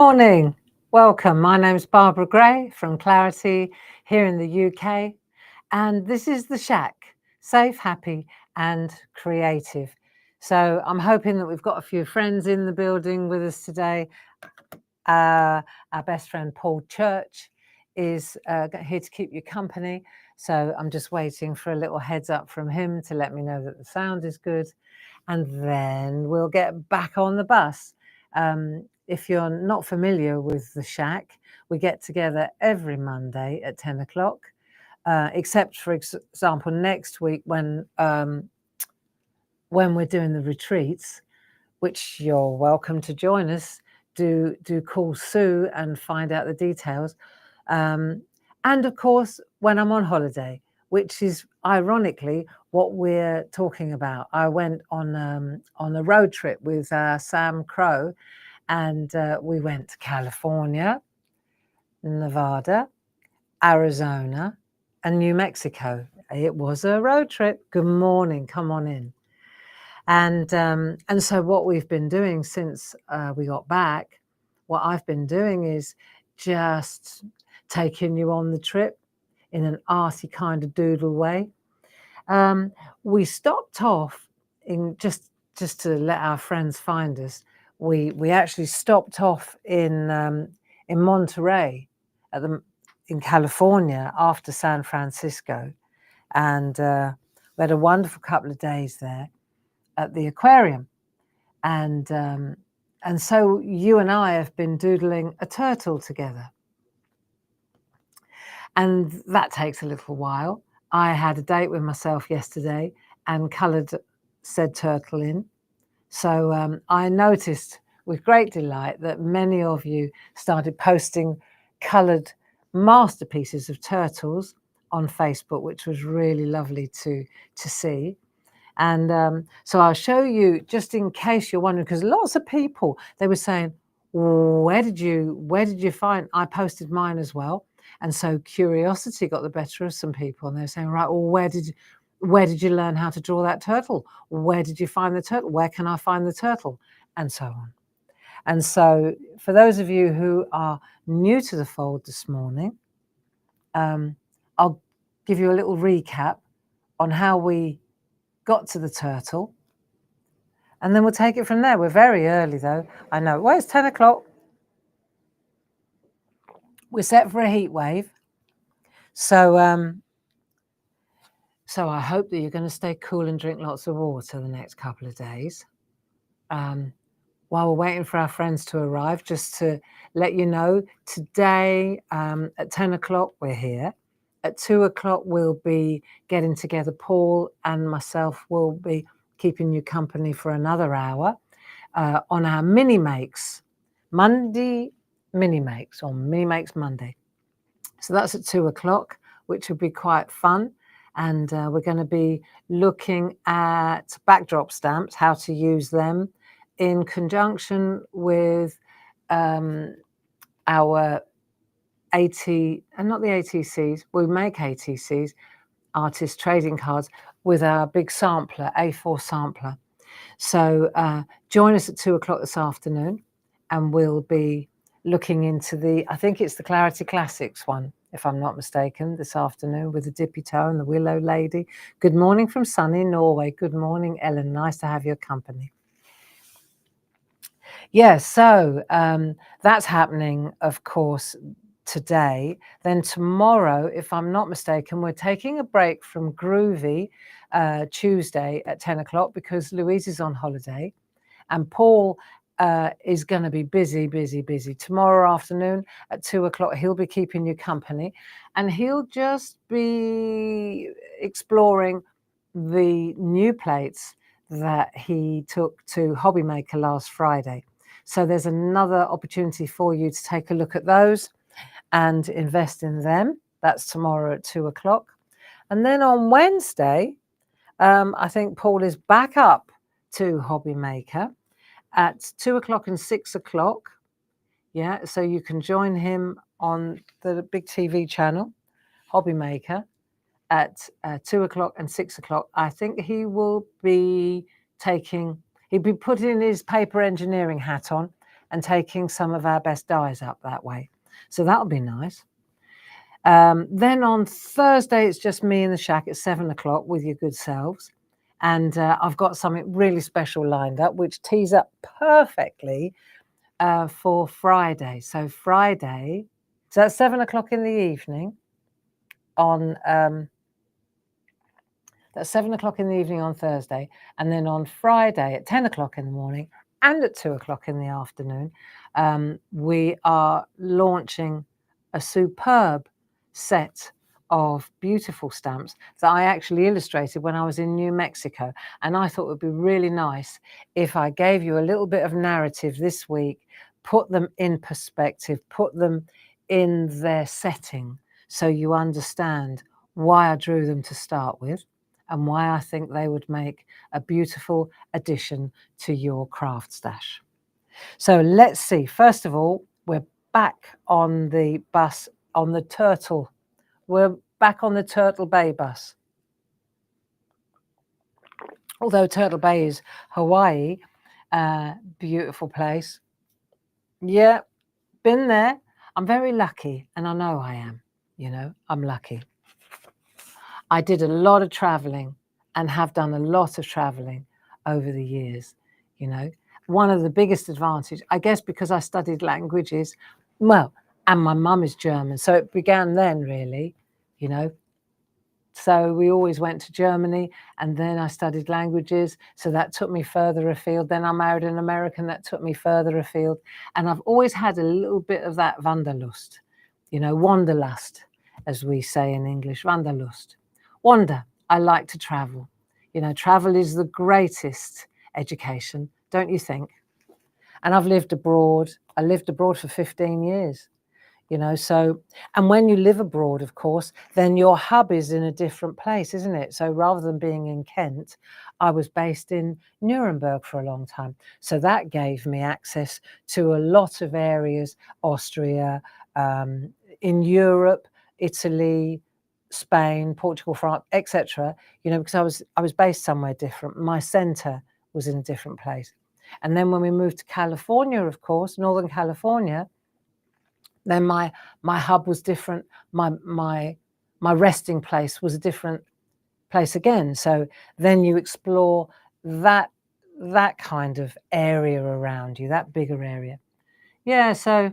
Morning. Welcome. My name's Barbara Gray from Clarity here in the UK. And this is the SHAC, safe, happy and creative. So I'm hoping that we've got a few friends in the building with us today. Our best friend Paul Church is here to keep you company. So I'm just waiting for a little heads up from him to let me know that the sound is good. And then we'll get back on the bus. If you're not familiar with the SHAC, we get together every Monday at 10 o'clock, except for example, next week when we're doing the retreats, which you're welcome to join us. Do call Sue and find out the details. And of course, when I'm on holiday, which is ironically what we're talking about. I went on a road trip with Sam Crow, and we went to California, Nevada, Arizona, and New Mexico. It was a road trip. Good morning, come on in. And so what we've been doing since we got back, what I've been doing is just taking you on the trip in an arty kind of doodle way. We stopped off in just to let our friends find us. We actually stopped off in Monterey in California after San Francisco, and we had a wonderful couple of days there at the aquarium, and so you and I have been doodling a turtle together, and that takes a little while. I had a date with myself yesterday and coloured said turtle in. So I noticed with great delight that many of you started posting coloured masterpieces of turtles on Facebook, which was really lovely to see. And so I'll show you, just in case you're wondering, because lots of people, they were saying, where did you find? I posted mine as well. And so curiosity got the better of some people, and they're saying, right, well, where did you learn how to draw that turtle? Where did you find the turtle? Where can I find the turtle? And so on. And so for those of you who are new to the fold this morning, I'll give you a little recap on how we got to the turtle, and then we'll take it from there. We're very early though, I know. Well, it's 10 o'clock. We're set for a heat wave. So I hope that you're going to stay cool and drink lots of water the next couple of days. While we're waiting for our friends to arrive, just to let you know, today at 10 o'clock we're here. At 2 o'clock we'll be getting together. Paul and myself will be keeping you company for another hour on our mini makes Monday, mini makes Monday. So that's at 2 o'clock, which will be quite fun. And we're going to be looking at backdrop stamps, how to use them in conjunction with our AT, and not the ATCs, we make ATCs, artist trading cards, with our big sampler, A4 sampler. So join us at 2 o'clock this afternoon, and we'll be looking into I think it's the Clarity Classics one, if I'm not mistaken, this afternoon, with the Dippy Toe and the Willow Lady. Good morning from sunny Norway. Good morning, Ellen. Nice to have your company. Yeah, so that's happening, of course, today. Then tomorrow, if I'm not mistaken, we're taking a break from Groovy Tuesday at 10 o'clock because Louise is on holiday, and Paul is going to be busy. Tomorrow afternoon at 2 o'clock, he'll be keeping you company, and he'll just be exploring the new plates that he took to Hobby Maker last Friday. So there's another opportunity for you to take a look at those and invest in them. That's tomorrow at 2 o'clock. And then on Wednesday, I think Paul is back up to Hobby Maker at 2 o'clock and 6 o'clock. Yeah, so you can join him on the big TV channel, Hobby Maker, at 2 o'clock and 6 o'clock. I think he will be he'll be putting his paper engineering hat on and taking some of our best dyes up that way. So that'll be nice. Then on Thursday, it's just me in the shack at 7 o'clock with your good selves. And I've got something really special lined up, which tees up perfectly for Friday. So Friday, so that's 7 o'clock in the evening on that's 7 o'clock in the evening on Thursday, and then on Friday at 10 o'clock in the morning and at 2 o'clock in the afternoon, we are launching a superb set of beautiful stamps that I actually illustrated when I was in New Mexico. And I thought it would be really nice if I gave you a little bit of narrative this week, put them in perspective, put them in their setting so you understand why I drew them to start with and why I think they would make a beautiful addition to your craft stash. So let's see. First of all, we're back on the bus, on the Turtle. We're back on the Turtle Bay bus. Although Turtle Bay is Hawaii, beautiful place. Yeah, been there. I'm very lucky, and I know I am. You know, I'm lucky. I did a lot of traveling and have done a lot of traveling over the years, you know. One of the biggest advantages, I guess, because I studied languages, well, and my mum is German, so it began then really, you know. So we always went to Germany, and then I studied languages, so that took me further afield. Then I married an American, that took me further afield. And I've always had a little bit of that Wanderlust, you know, Wanderlust, as we say in English, Wanderlust. Wander, I like to travel. You know, travel is the greatest education, don't you think? And I've lived abroad. I lived abroad for 15 years. You know, so, and when you live abroad, of course, then your hub is in a different place, isn't it? So rather than being in Kent, I was based in Nuremberg for a long time. So that gave me access to a lot of areas, Austria, in Europe, Italy, Spain, Portugal, France, etc. You know, because I was based somewhere different. My center was in a different place. And then when we moved to California, of course, Northern California, then my hub was different. My resting place was a different place again. So then you explore that kind of area around you, that bigger area. Yeah, so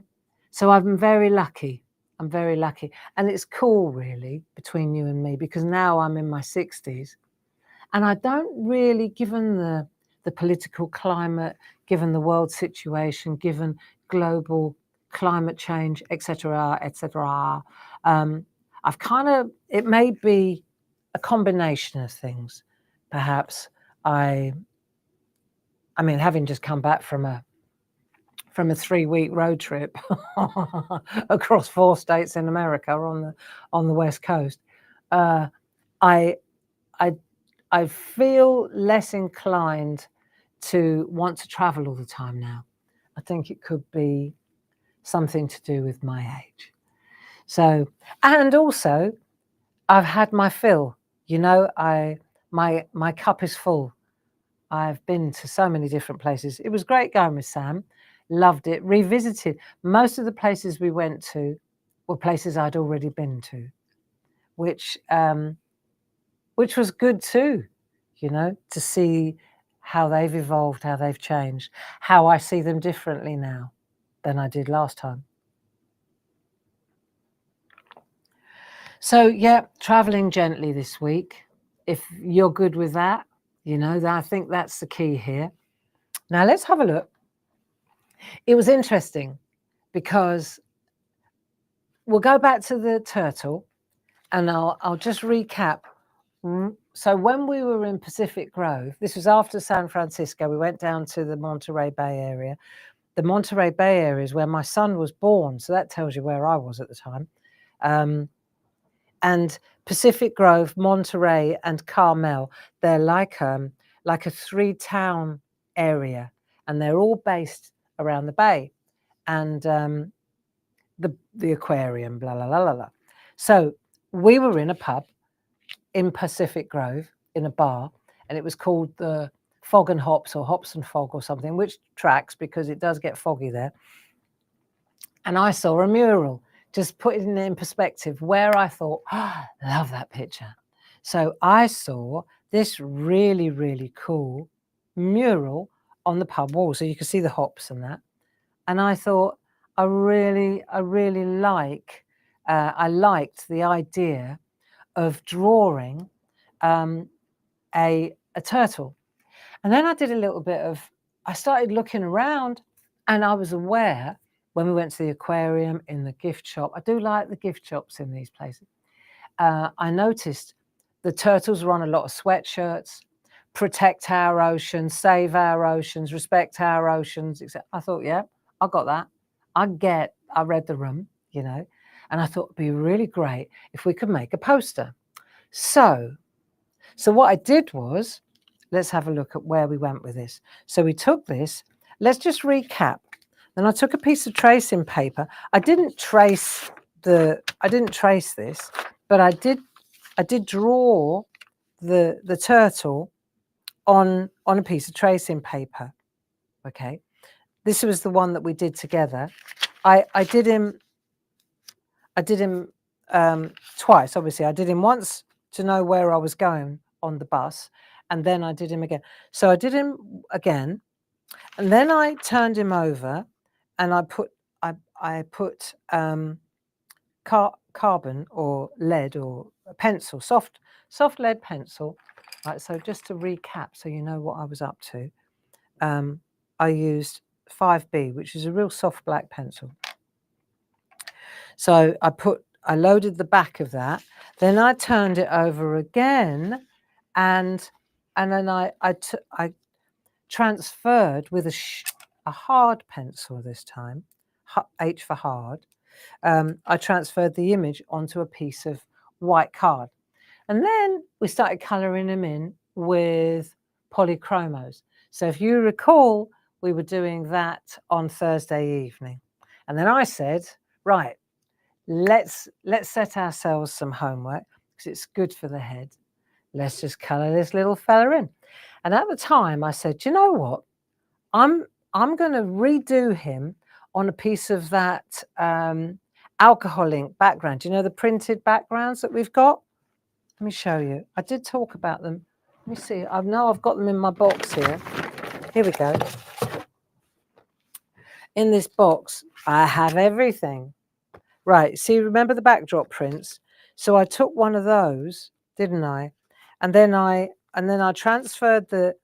I'm very lucky. I'm very lucky. And it's cool really between you and me, because now I'm in my 60s and I don't really, given the political climate, given the world situation, given global climate change, etc., etc. I've kind of, it may be a combination of things. Perhaps I mean, having just come back from a 3-week road trip across 4 states in America on the West Coast, I feel less inclined to want to travel all the time now. I think it could be something to do with my age. So, and also I've had my fill, you know, my cup is full. I've been to so many different places. It was great going with Sam. Loved it. Revisited. Most of the places we went to were places I'd already been to, which was good too, you know, to see how they've evolved, how they've changed, how I see them differently now than I did last time. So yeah, traveling gently this week. If you're good with that, you know, I think that's the key here. Now let's have a look. It was interesting because we'll go back to the turtle and I'll just recap. So when we were in Pacific Grove, this was after San Francisco, we went down to the Monterey Bay area. The Monterey Bay area is where my son was born. So that tells you where I was at the time. And Pacific Grove, Monterey, and Carmel, they're like a 3-town area, and they're all based around the bay and the aquarium, blah, blah, blah, blah, blah. So we were in a pub in Pacific Grove, in a bar, and it was called the Fog and Hops or Hops and Fog or something, which tracks because it does get foggy there. And I saw a mural, just putting it in perspective, where I thought, oh, love that picture. So I saw this really, really cool mural on the pub wall. So you can see the hops and that. And I thought, I really I liked the idea of drawing a turtle. And then I did a little bit of, I started looking around, and I was aware when we went to the aquarium, in the gift shop, I do like the gift shops in these places. I noticed the turtles were on a lot of sweatshirts, protect our oceans, save our oceans, respect our oceans, etc. I thought, yeah, I got that. I read the room, you know, and I thought it'd be really great if we could make a poster. So what I did was, let's have a look at where we went with this. So we took this, let's just recap. Then I took a piece of tracing paper. I didn't trace this, but I did draw the turtle on a piece of tracing paper. Okay. This was the one that we did together. I did him twice, obviously. I did him once to know where I was going on the bus, and then I did him again. So I did him again, and then I turned him over, and I put carbon or lead or pencil, soft lead pencil. Right. So just to recap, so you know what I was up to, I used 5B, which is a real soft black pencil. So I loaded the back of that, then I turned it over again, and then I transferred with a hard pencil this time, H for hard. I transferred the image onto a piece of white card, and then we started colouring them in with polychromos. So if you recall, we were doing that on Thursday evening, and then I said, right, let's set ourselves some homework because it's good for the head. Let's just colour this little fella in. And at the time I said, you know what? I'm going to redo him on a piece of that alcohol ink background. Do you know the printed backgrounds that we've got? Let me show you. I did talk about them. Let me see. I know I've got them in my box here. Here we go. In this box, I have everything. Right, see, remember the backdrop prints? So I took one of those, didn't I? And then I transferred the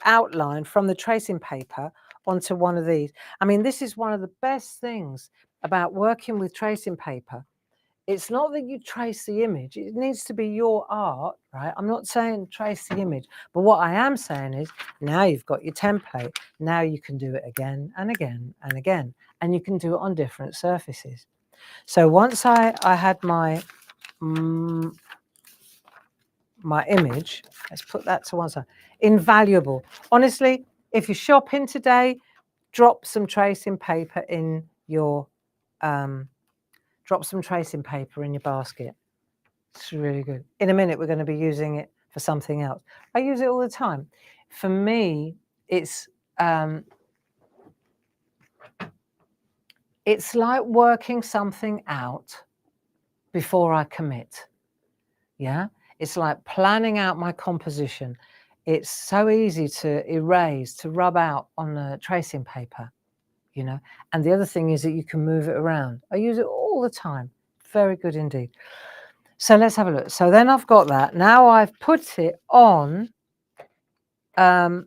outline from the tracing paper onto one of these. I mean, this is one of the best things about working with tracing paper. It's not that you trace the image, it needs to be your art, right? I'm not saying trace the image, but what I am saying is, now you've got your template, now you can do it again and again and again, and you can do it on different surfaces. So once I had my image, let's put that to one side. Invaluable. Honestly, if you're shopping today, drop some tracing paper in your basket. It's really good. In a minute, we're going to be using it for something else. I use it all the time. For me, it's like working something out before I commit. Yeah, it's like planning out my composition. It's so easy to erase, to rub out on the tracing paper, you know. And the other thing is that you can move it around. I use it all the time. Very good indeed. So let's have a look. So then I've got that. Now I've put it on. There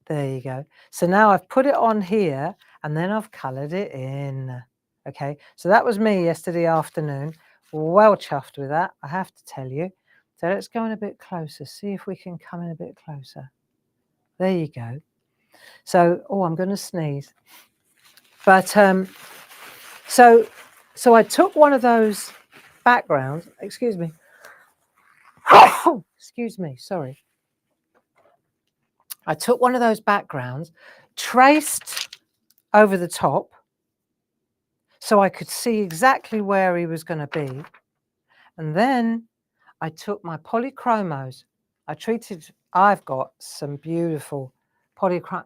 you go. So now I've put it on here, and then I've coloured it in. Okay, so that was me yesterday afternoon. Well chuffed with that, I have to tell you. So let's go in a bit closer, see if we can come in a bit closer. There you go. So, oh, I'm going to sneeze. But so I took one of those backgrounds. Excuse me. Excuse me. Sorry. I took one of those backgrounds, traced over the top, so I could see exactly where he was going to be. And then I took my polychromos. I treated I've got some beautiful polychrome.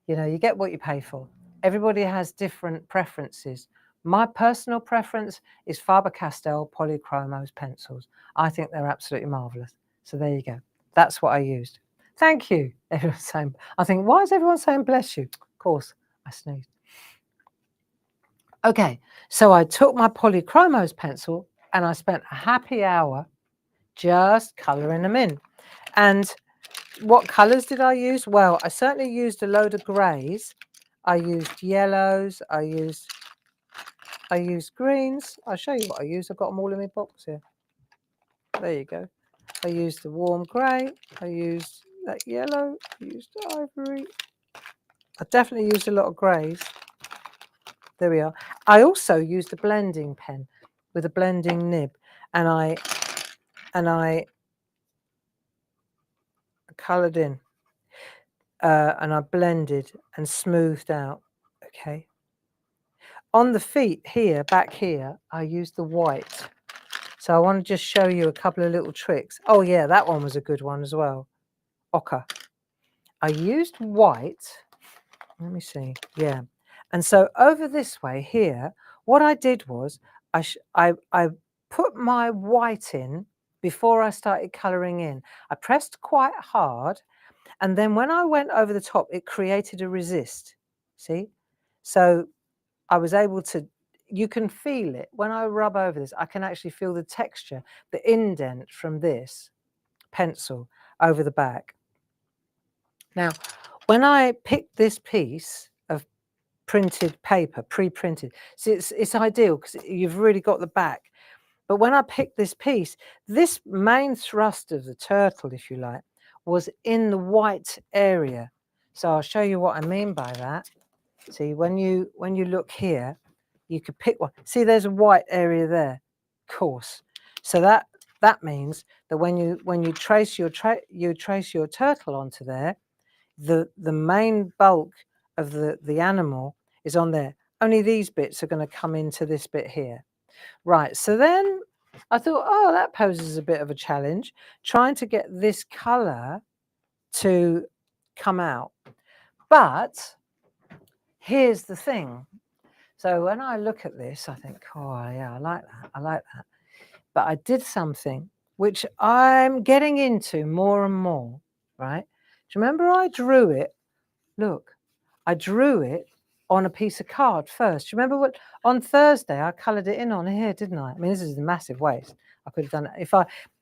You know, you get what you pay for. Everybody has different preferences. My personal preference is Faber-Castell Polychromos pencils. I think they're absolutely marvellous. So there you go. That's what I used. Thank you. Everyone's saying, I think, why is everyone saying bless you? Of course, I sneezed. Okay, so I took my Polychromos pencil and I spent a happy hour just colouring them in. And what colours did I use? Well, I certainly used a load of greys. I used yellows. I used greens. I'll show you what I used. I've got them all in my box here. There you go. I used the warm grey. I used that yellow. I used ivory. I definitely used a lot of greys. There we are. I also used a blending pen with a blending nib, and I coloured in, and I blended and smoothed out. Okay. On the feet here, back here, I used the white. So I want to just show you a couple of little tricks. Oh yeah, that one was a good one as well. Ochre. I used white. Let me see. Yeah. And so over this way here, what I did was I put my white in before I started colouring in. I pressed quite hard, and then when I went over the top, it created a resist. See? So I was able to, you can feel it. When I rub over this, I can actually feel the texture, the indent from this pencil over the back. Now, when I picked this piece of printed paper, pre-printed, see, it's ideal because you've really got the back. But when I picked this piece, this main thrust of the turtle, if you like, was in the white area. So I'll show you what I mean by that. See, when you look here, you could pick one. See, there's a white area there, of course. So that means that when you trace your turtle onto there, the main bulk of the animal is on there. Only these bits are going to come into this bit here. Right, so then I thought, oh, that poses a bit of a challenge, trying to get this colour to come out. But here's the thing. So when I look at this, I think, oh, yeah, I like that. But I did something which I'm getting into more and more, right? Do you remember I drew it? Look, I drew it on a piece of card first. Do you remember what, on Thursday, I coloured it in on here, didn't I? I mean, this is a massive waste. I could have done it.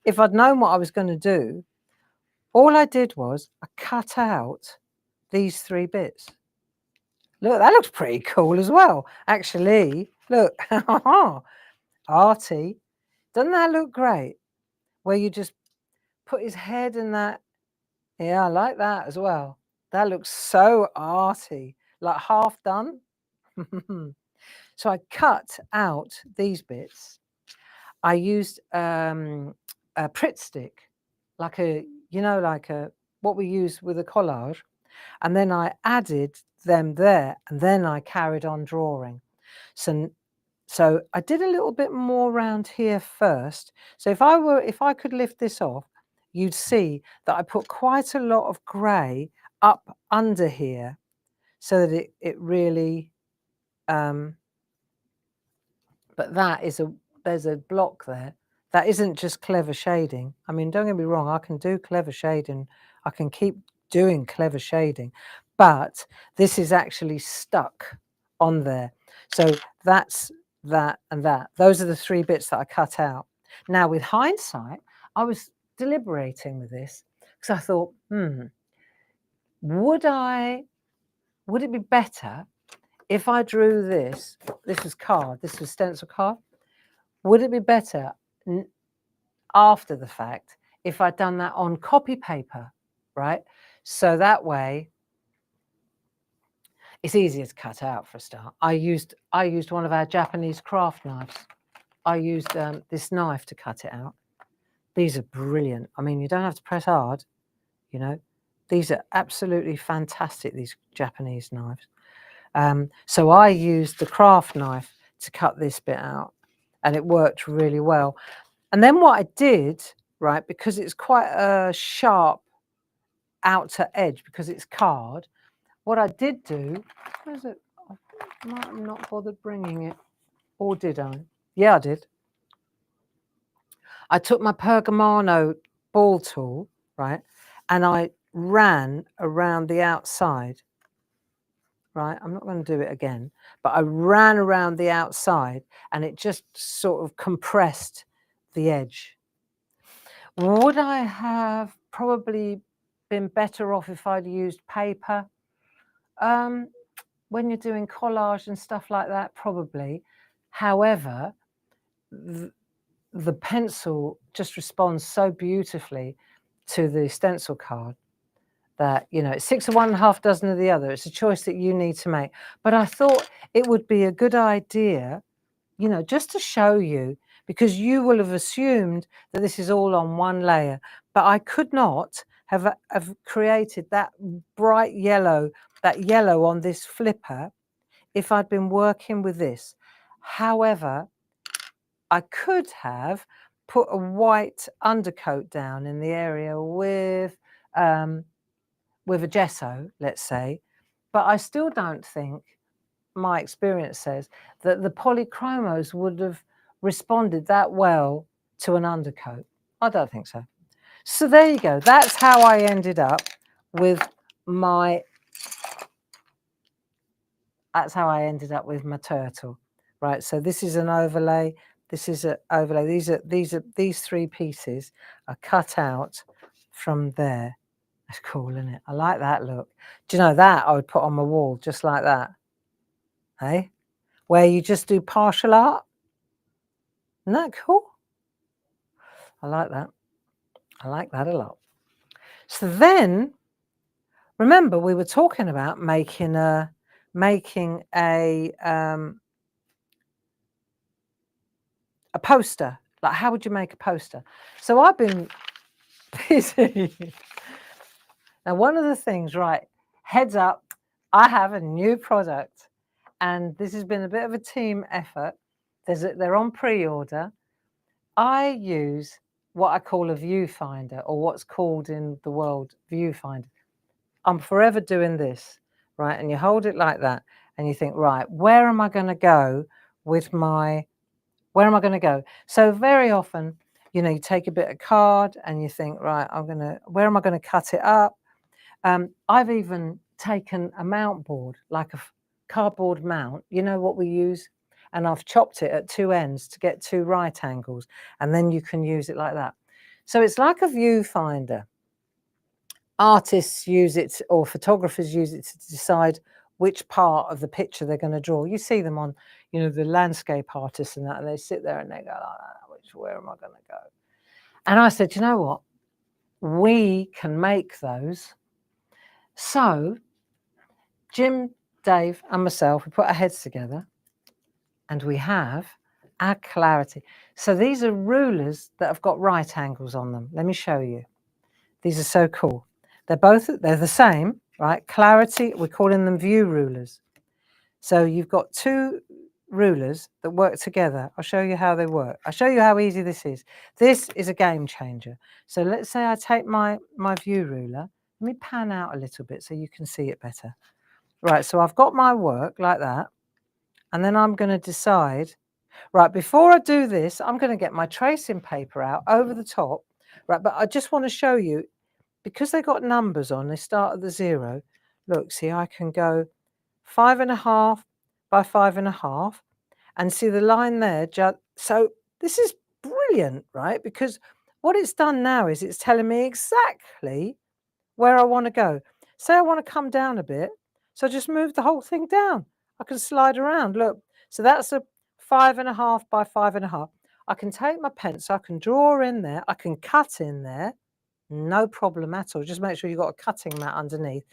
If I'd known what I was going to do, all I did was I cut out these 3 bits. Look, that looks pretty cool as well. Actually, look, arty. Doesn't that look great? Where you just put his head in that. Yeah, I like that as well. That looks so arty, like half done. So I cut out these bits. I used a Pritt stick, like what we use with a collage. And then I added them there, and then I carried on drawing. So I did a little bit more around here first. So if I could lift this off, you'd see that I put quite a lot of grey up under here so that it really, but there's a block there. That isn't just clever shading. I mean, don't get me wrong, I can do clever shading. I can keep doing clever shading, but this is actually stuck on there. So that's that and that. Those are the 3 bits that I cut out. Now, with hindsight, I was deliberating with this because I thought, would it be better if I drew this? This was card. This was stencil card. Would it be better after the fact if I'd done that on copy paper, right? So that way, it's easier to cut out for a start. I used one of our Japanese craft knives. I used this knife to cut it out. These are brilliant. I mean, you don't have to press hard, you know. These are absolutely fantastic, these Japanese knives. So I used the craft knife to cut this bit out, and it worked really well. And then what I did right, because it's quite a sharp outer edge because it's card, what I did do, where is it? I might have not bothered bringing it. Or did I? Yeah, I did. I took my Pergamano ball tool, right, and I ran around the outside, right? I'm not going to do it again, but I ran around the outside and it just sort of compressed the edge. Would I have probably been better off if I'd used paper? When you're doing collage and stuff like that, probably. However, the pencil just responds so beautifully to the stencil card that, you know, it's 6 of one and half dozen of the other. It's a choice that you need to make. But I thought it would be a good idea, you know, just to show you, because you will have assumed that this is all on one layer, but I could not have created that bright yellow, that yellow on this flipper if I'd been working with this. However, I could have put a white undercoat down in the area with a gesso, let's say, but I still don't think, my experience says, that the polychromos would have responded that well to an undercoat. I don't think so. So there you go. That's how I ended up with my turtle, right? So this is an overlay. This is an overlay. These 3 pieces are cut out from there. That's cool, isn't it? I like that look. Do you know that I would put on my wall just like that? Hey, where you just do partial art. Isn't that cool? I like that. I like that a lot. So then, remember we were talking about making a poster. Like, how would you make a poster? So I've been busy. Now, one of the things, right, heads up, I have a new product, and this has been a bit of a team effort. They're on pre-order. I use what I call a viewfinder, or what's called in the world viewfinder. I'm forever doing this, right? And you hold it like that, and you think, right, where am I going to go with my, where am I going to go? So very often, you know, you take a bit of card and you think, right, where am I going to cut it up? I've even taken a mount board, like a cardboard mount, you know what we use? And I've chopped it at 2 ends to get 2 right angles, and then you can use it like that. So it's like a viewfinder. Artists use it, or photographers use it to decide which part of the picture they're going to draw. You see them on, you know, the landscape artists and that, and they sit there and they go, oh, where am I going to go? And I said, you know what? We can make those. So Jim, Dave, and myself, we put our heads together and we have our clarity. So these are rulers that have got right angles on them. Let me show you. These are so cool. They're the same, right? Clarity, we're calling them view rulers. So you've got 2 rulers that work together. I'll show you how they work. I'll show you how easy this is. This is a game changer. So let's say I take my view ruler. Let me pan out a little bit so you can see it better. Right, so I've got my work like that, and then I'm going to decide, right, before I do this, I'm going to get my tracing paper out over the top, right, but I just want to show you, because they got numbers on, they start at the 0. Look, see, I can go 5.5 by 5.5, and see the line there. So this is brilliant, right? Because what it's done now is it's telling me exactly where I want to go. Say I want to come down a bit, so I just move the whole thing down. I can slide around. Look, so that's a 5.5 by 5.5. I can take my pencil, I can draw in there, I can cut in there, no problem at all. Just make sure you've got a cutting mat underneath.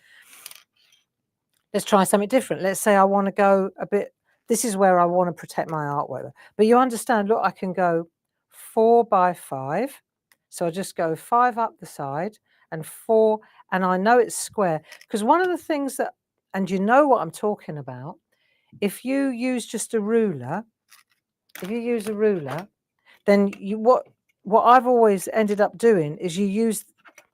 Let's try something different. Let's say I want to go a bit, this is where I want to protect my artwork. But you understand, look, I can go 4 by 5. So I just go 5 up the side and 4, and I know it's square. Because one of the things that, and you know what I'm talking about, if you use just a ruler, then what what I've always ended up doing is you use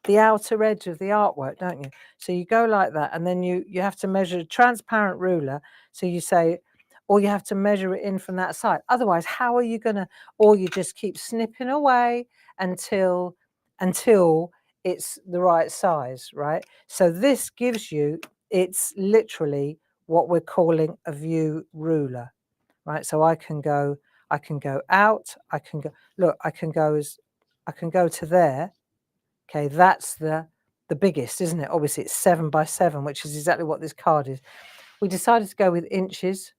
the outer edge of the artwork, don't you? So you go like that, and then you have to measure a transparent ruler. So you say, or you have to measure it in from that side. Otherwise, how are you gonna? Or you just keep snipping away until it's the right size, right? So this gives you, it's literally what we're calling a view ruler, right? So I can go out, I can go, look, I can go to there. Okay, that's the biggest, isn't it? Obviously it's 7 by 7, which is exactly what this card is. We decided to go with inches,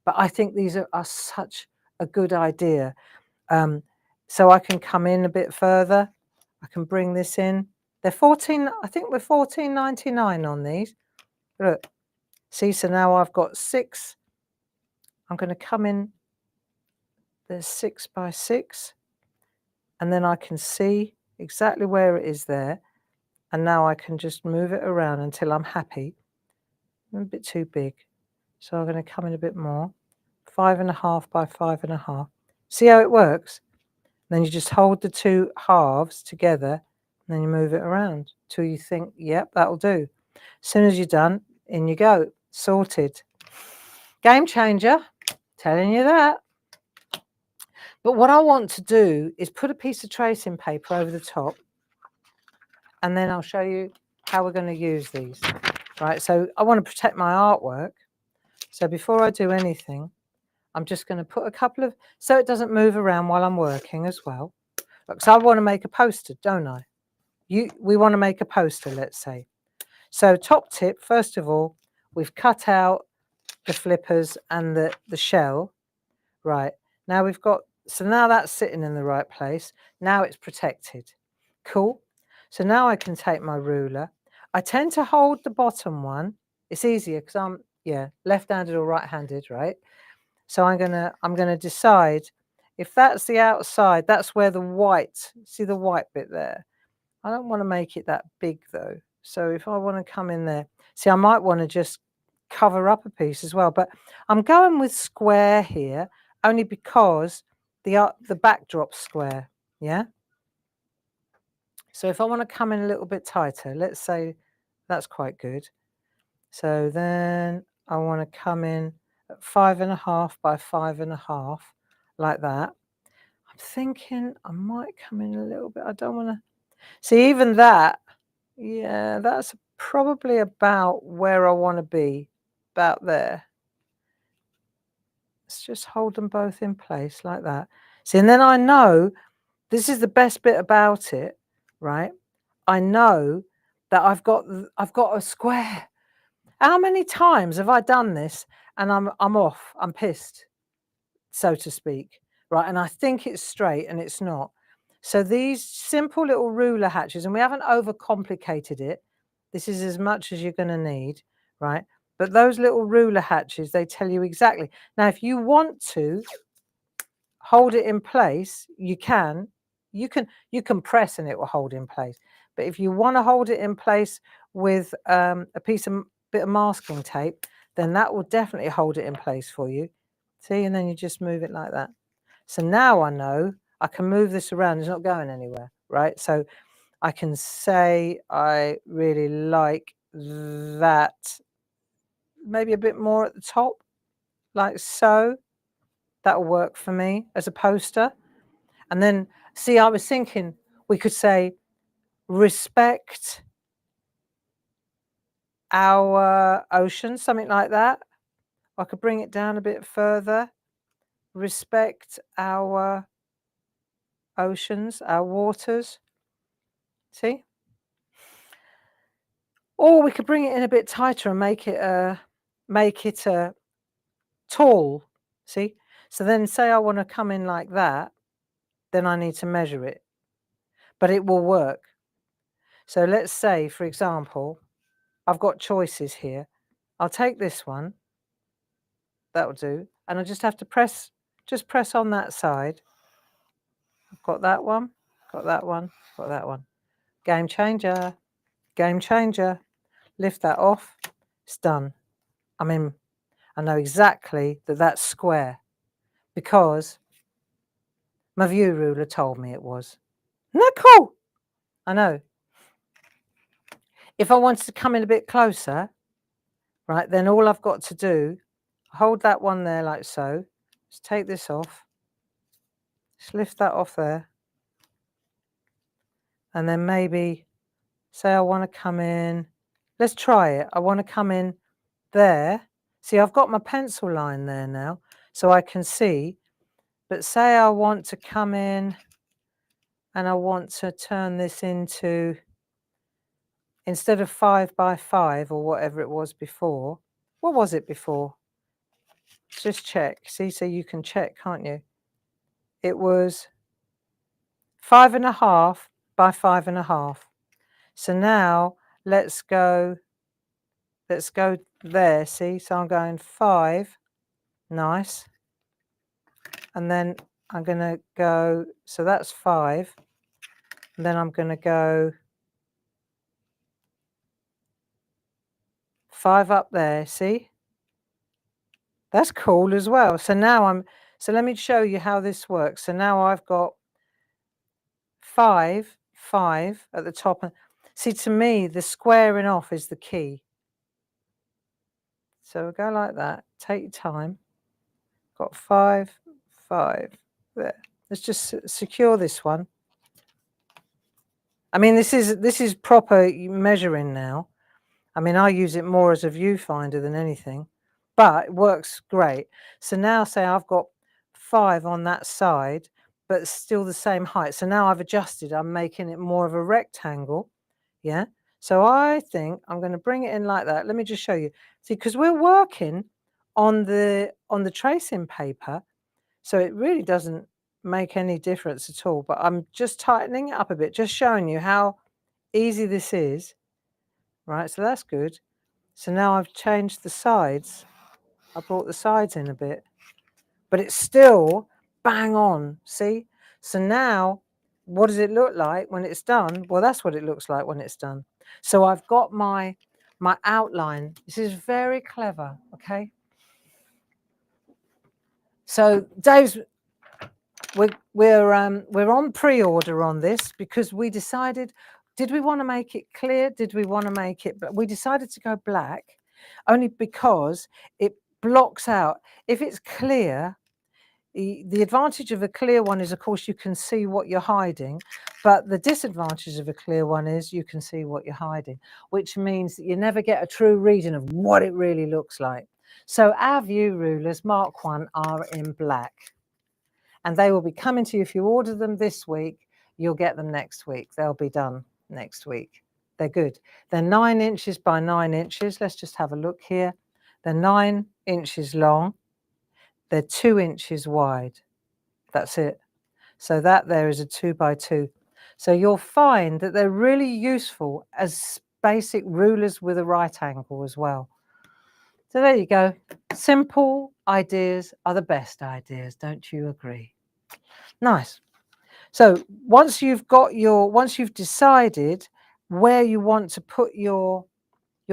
but I think these are such a good idea. So I can come in a bit further. I can bring this in. They're 14, I think we're 14.99 on these. Look, see, so now I've got 6. I'm going to come in, there's 6 by 6, and then I can see exactly where it is there. And now I can just move it around until I'm happy. I'm a bit too big. So I'm going to come in a bit more. 5.5 by 5.5. See how it works? Then you just hold the two halves together, and then you move it around till you think, yep, that'll do. As soon as you're done, in you go. Sorted. Game changer. Telling you that. But what I want to do is put a piece of tracing paper over the top, and then I'll show you how we're going to use these. Right, so I want to protect my artwork. So before I do anything, I'm just going to put a couple of, so it doesn't move around while I'm working as well. Because I want to make a poster, don't I? We want to make a poster, let's say. So top tip, first of all, we've cut out the flippers and the shell. Right, now we've got, so now that's sitting in the right place. Now it's protected. Cool. So now I can take my ruler. I tend to hold the bottom one. It's easier because I'm, left-handed or right-handed, right? So I'm gonna decide if that's the outside, that's where the white, see the white bit there? I don't want to make it that big though. So if I want to come in there, see, I might want to just cover up a piece as well, but I'm going with square here only because the backdrop's square, yeah? So if I want to come in a little bit tighter, let's say that's quite good. So then I want to come in at 5.5 by 5.5, like that. I'm thinking I might come in a little bit. I don't want to see even that. Yeah, that's probably about where I want to be, about there. Let's just hold them both in place like that. See, and then I know, this is the best bit about it, right? I know that I've got a square. How many times have I done this and I'm off, I'm pissed, so to speak, right? And I think it's straight and it's not. So these simple little ruler hatches, and we haven't overcomplicated it. This is as much as you're going to need, right? But those little ruler hatches, they tell you exactly. Now, if you want to hold it in place, you can. You can press and it will hold in place. But if you want to hold it in place with a bit of masking tape, then that will definitely hold it in place for you. See, and then you just move it like that. So now I know I can move this around. It's not going anywhere, right? So I can say I really like that, maybe a bit more at the top, like so. That'll work for me as a poster. And then, see, I was thinking we could say, respect our ocean, something like that. I could bring it down a bit further. Respect our oceans, our waters. See? Or we could bring it in a bit tighter and make it tall. See? So then say I want to come in like that, then I need to measure it. But it will work. So let's say, for example, I've got choices here. I'll take this one. That'll do. And I just have to press on that side. I've got that one, got that one, got that one. Game changer, game changer. Lift that off, it's done. I mean, I know exactly that that's square because My view ruler told me it was. Isn't that cool? I know. If I wanted to come in a bit closer, right, then all I've got to do, hold that one there like so. Just take this off. Just lift that off there. And then maybe say I want to come in. Let's try it. I want to come in there. See, I've got my pencil line there now, so I can see. But say I want to come in and I want to turn this into, instead of 5 by 5 or whatever it was before, what was it before? Just check. See, so you can check, can't you? It was 5.5 by 5.5. So now let's go there. See, so I'm going 5. Nice. And then I'm going to go, so that's 5. And then I'm going to go 5 up there. See, that's cool as well. So now so let me show you how this works. So now I've got 5, 5 at the top. See, to me, the squaring off is the key. So we'll go like that. Take your time. Got 5, 5 there. Let's just secure this one. I mean, this is proper measuring now. I mean, I use it more as a viewfinder than anything, but it works great. So now say I've got 5 on that side, but it's still the same height. So now I've adjusted. I'm making it more of a rectangle. Yeah. So I think I'm going to bring it in like that. Let me just show you. See, because we're working on the tracing paper, so it really doesn't make any difference at all. But I'm just tightening it up a bit, just showing you how easy this is. Right, so that's good. So now I've changed the sides. I brought the sides in a bit, but it's still bang on. See? So now, what does it look like when it's done? Well, that's what it looks like when it's done. So I've got my outline. This is very clever, okay? So Dave's, we're on pre-order on this because we decided, did we want to make it clear? Did we want to make it, but we decided to go black only because it blocks out. If it's clear, the advantage of a clear one is, of course, you can see what you're hiding, but the disadvantage of a clear one is you can see what you're hiding, which means that you never get a true reading of what it really looks like. So our view rulers, Mark 1, are in black, and they will be coming to you. If you order them this week, you'll get them next week. They'll be done next week. They're good. They're 9 inches by 9 inches. Let's just have a look here. They're 9 inches long. They're 2 inches wide. That's it. So that there is a 2 by 2. So you'll find that they're really useful as basic rulers with a right angle as well. So there you go. Simple ideas are the best ideas. Don't you agree? Nice. So once you've decided where you want to put your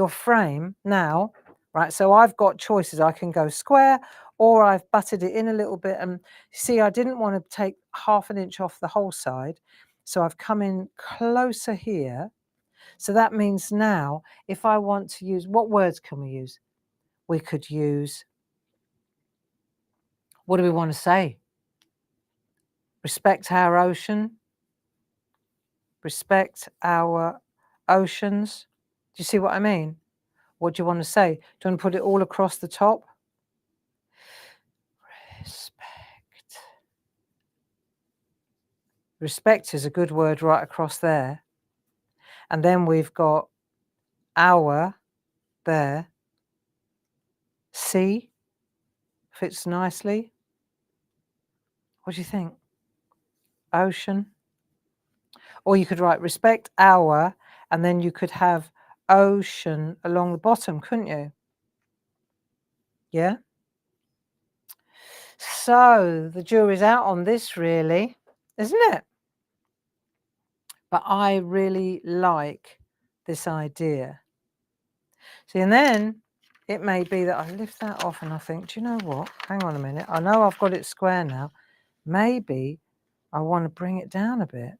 frame now, right? So I've got choices. I can go square, or I've butted it in a little bit. And see, I didn't want to take 1/2 inch off the whole side. So I've come in closer here. So that means now, if I want to use, what words can we use? We could use, what do we want to say? Respect our ocean. Respect our oceans. Do you see what I mean? What do you want to say? Do you want to put it all across the top? Respect. Respect is a good word right across there. And then we've got our there. See? Fits nicely. What do you think? Ocean. Or you could write respect our, and then you could have ocean along the bottom, couldn't you? Yeah? So the jury's out on this, really, isn't it? But I really like this idea. See, and then it may be that I lift that off and I think, do you know what? Hang on a minute. I know I've got it square now. Maybe I want to bring it down a bit.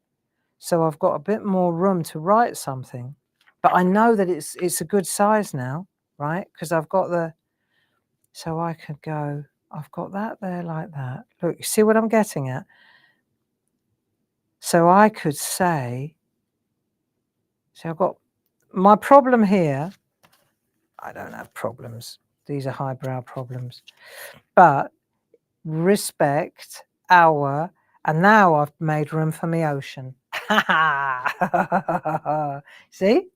So I've got a bit more room to write something. But I know that it's a good size now, right? Because I've got the, so I could go, I've got that there like that. Look, you see what I'm getting at? So I could say, so I've got my problem here. I don't have problems. These are highbrow problems. But respect our, and now I've made room for my ocean. See?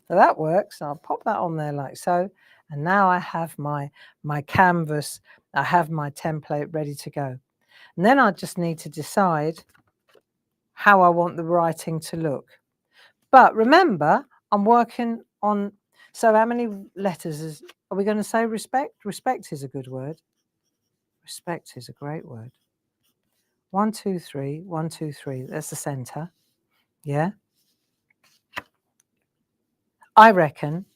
So that works. I'll pop that on there like so. And now I have my canvas. I have my template ready to go. And then I just need to decide how I want the writing to look. But remember, I'm working on, so how many letters are we going to say respect? Respect is a good word. Respect is a great word. 1, 2, 3, 1, 2, 3. That's the center. Yeah. I reckon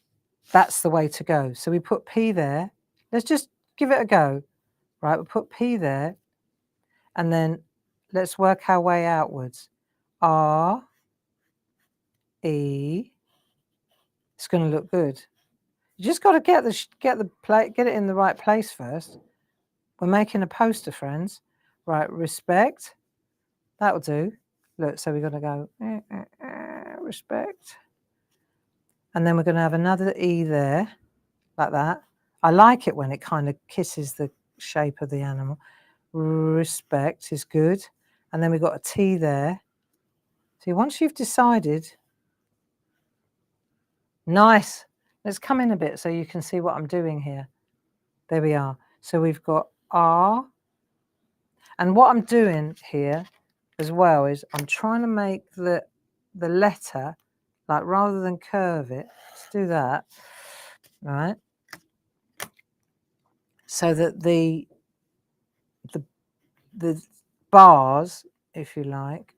that's the way to go. So we put P there. Let's just give it a go. Right, we'll put P there. And then let's work our way outwards. R, E. It's going to look good. You just got to get it in the right place first. We're making a poster, friends. Right, respect. That'll do. Look, so we're going to go respect. And then we're going to have another E there, like that. I like it when it kind of kisses the shape of the animal. Respect is good. And then we've got a T there. See, once you've decided, nice. Let's come in a bit so you can see what I'm doing here. There we are. So we've got R. And what I'm doing here as well is I'm trying to make the letter, like rather than curve it, let's do that, right? So that the bars, if you like,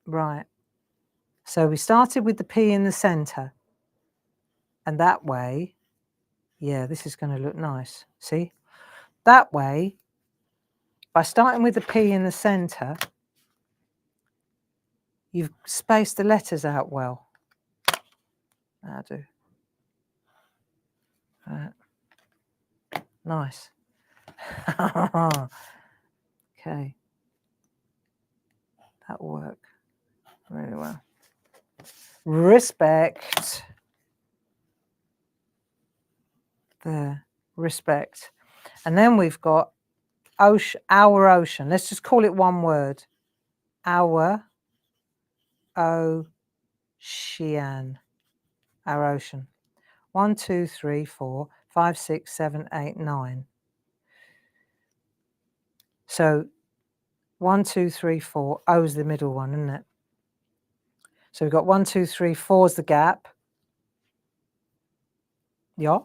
right. So we started with the P in the center. And that way, yeah, this is going to look nice. See? That way, by starting with the P in the center, you've spaced the letters out well. I do. Right. Nice. Okay. That'll work really well. Respect. There. Respect. And then we've got ocean, our ocean. Let's just call it one word. Our ocean. Our ocean. 1, 2, 3, 4, 5, 6, 7, 8, 9. So 1, 2, 3, 4. O is the middle one, isn't it? So we've got 1, 2, 3, 4 is the gap. Yeah.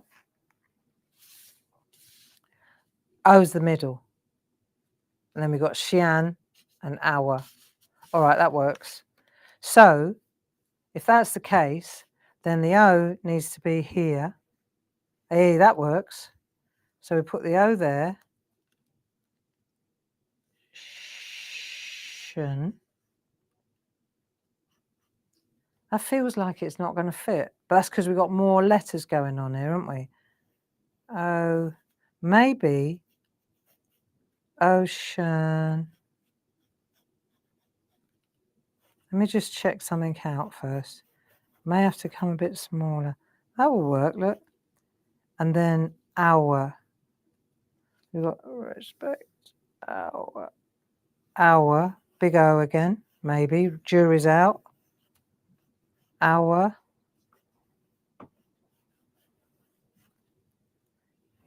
O is the middle. And then we've got Xian and our. All right, that works. So if that's the case, then the O needs to be here. Hey, that works. So we put the O there. Shen. That feels like it's not going to fit. But that's because we've got more letters going on here, haven't we? Oh, maybe ocean. Let me just check something out first. May have to come a bit smaller. That will work, look. And then our. We've got respect. Our. Big O again, maybe. Jury's out. Our.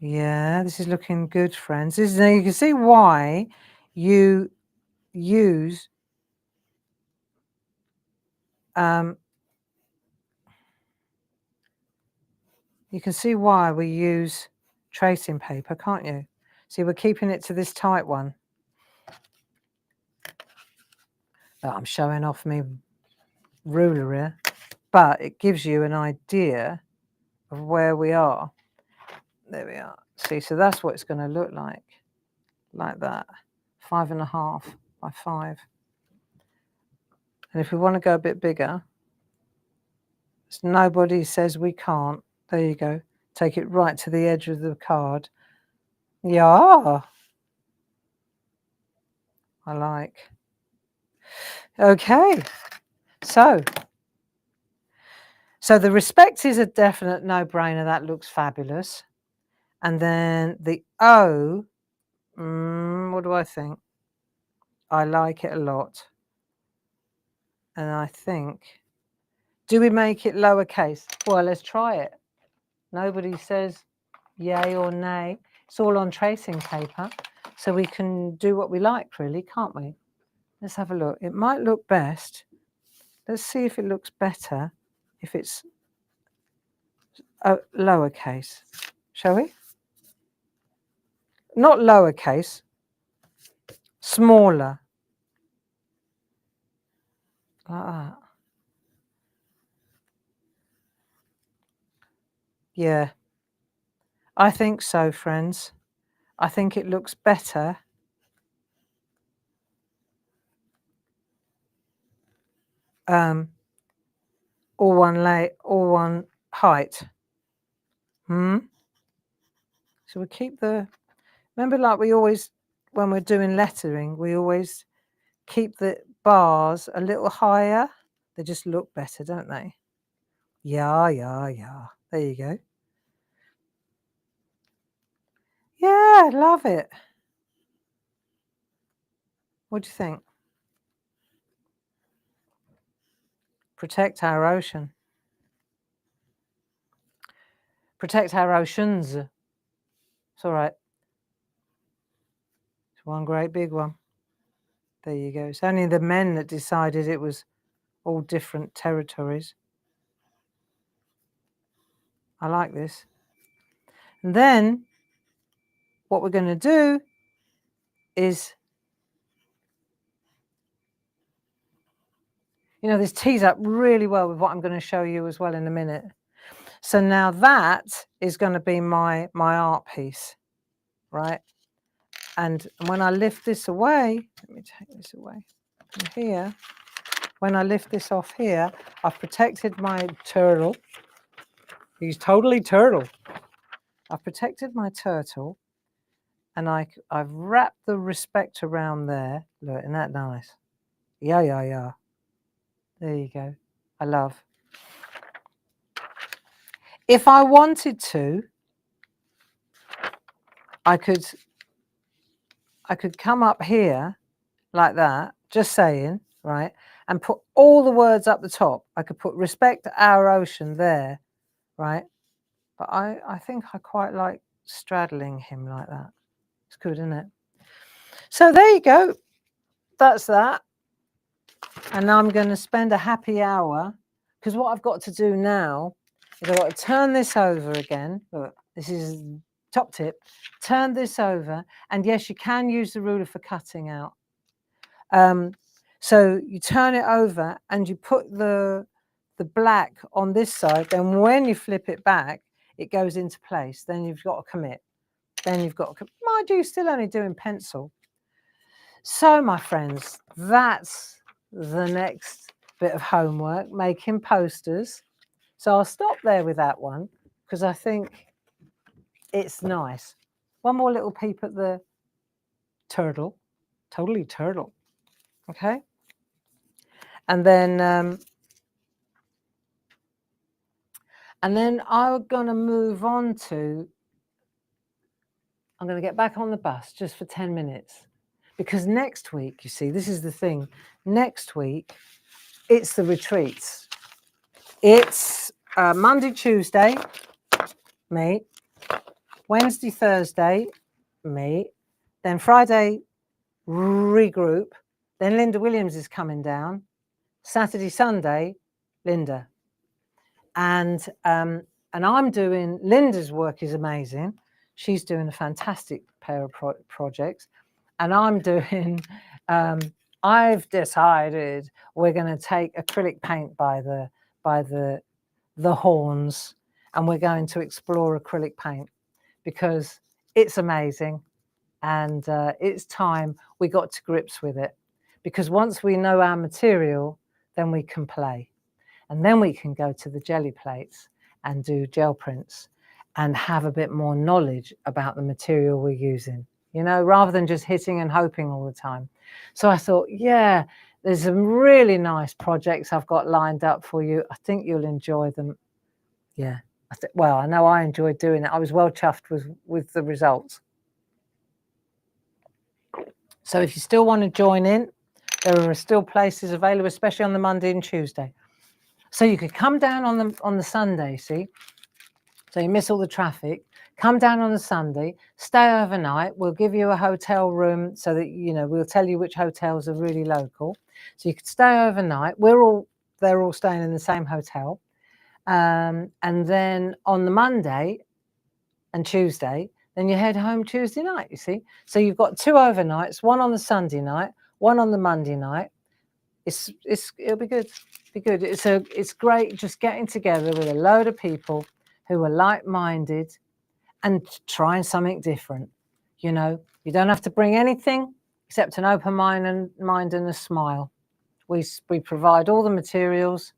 Yeah, this is looking good, friends. Now you can see why you use you can see why we use tracing paper, can't you? See, we're keeping it to this tight one. I'm showing off my ruler here, but it gives you an idea of where we are. There we are. See, so that's what it's going to look like that. 5.5 by 5. And if we want to go a bit bigger, nobody says we can't. There you go. Take it right to the edge of the card. Yeah. I like. Okay. So the respect is a definite no-brainer. That looks fabulous. And then the O, what do I think? I like it a lot. And I think, do we make it lowercase? Well, let's try it. Nobody says yay or nay. It's all on tracing paper. So we can do what we like, really, can't we? Let's have a look. It might look best. Let's see if it looks better if it's lowercase. Shall we? Not lowercase, smaller. Like that. Yeah, I think so, friends. I think it looks better. All one height. So we keep the, remember, like we always, when we're doing lettering, we always keep the bars a little higher. They just look better, don't they? Yeah. There you go. Yeah, love it. What do you think? Protect our ocean. Protect our oceans. It's all right. It's one great big one. There you go. It's only the men that decided it was all different territories. I like this. And then what we're going to do is, you know, this tees up really well with what I'm going to show you as well in a minute. So now that is going to be my art piece, right? And when I lift this away, let me take this away from here. When I lift this off here, I've protected my turtle. He's totally turtle. I've protected my turtle, and I've wrapped the respect around there. Look, isn't that nice? Yeah. There you go. I love. If I wanted to, I could come up here like that, just saying, right, and put all the words up the top. I could put respect our ocean there, right? But I think I quite like straddling him like that. It's good, isn't it? So there you go. That's that. And now I'm going to spend a happy hour, because what I've got to do now is I've got to turn this over again. Look, this is top tip. Turn this over. And yes, you can use the ruler for cutting out. So you turn it over and you put the black on this side. Then when you flip it back, it goes into place. Then you've got to commit. Then you've got to, mind you, still only doing pencil. So my friends, that's the next bit of homework, making posters. So I'll stop there with that one because I think it's nice. One more little peep at the turtle, totally turtle. Okay. And then I'm going to move on to, I'm going to get back on the bus just for 10 minutes. Because next week, you see, this is the thing. Next week, it's the retreats. It's Monday, Tuesday, me. Wednesday, Thursday, me. Then Friday, regroup. Then Linda Williams is coming down. Saturday, Sunday, Linda. And I'm doing, Linda's work is amazing. She's doing a fantastic pair of projects. And I'm doing, I've decided we're going to take acrylic paint by the horns, and we're going to explore acrylic paint because it's amazing, and it's time we got to grips with it. because once we know our material, then we can play. And then we can go to the jelly plates and do gel prints and have a bit more knowledge about the material we're using, you know, rather than just hitting and hoping all the time. So I thought, yeah, there's some really nice projects I've got lined up for you. I think you'll enjoy them. Yeah. Well, I know I enjoyed doing it. I was well chuffed with the results. So if you still want to join in, there are still places available, especially on the Monday and Tuesday. So you could come down on the Sunday, see? So you miss all the traffic. Come down on the Sunday, stay overnight. We'll give you a hotel room so that, you know, we'll tell you which hotels are really local. So you could stay overnight. They're all staying in the same hotel. And then on the Monday and Tuesday, then you head home Tuesday night, you see. So you've got 2 overnights, one on the Sunday night, one on the Monday night. It'll be good. Be good. It's great just getting together with a load of people who are like-minded and trying something different. You know, you don't have to bring anything except an open mind and a smile. We provide all the materials,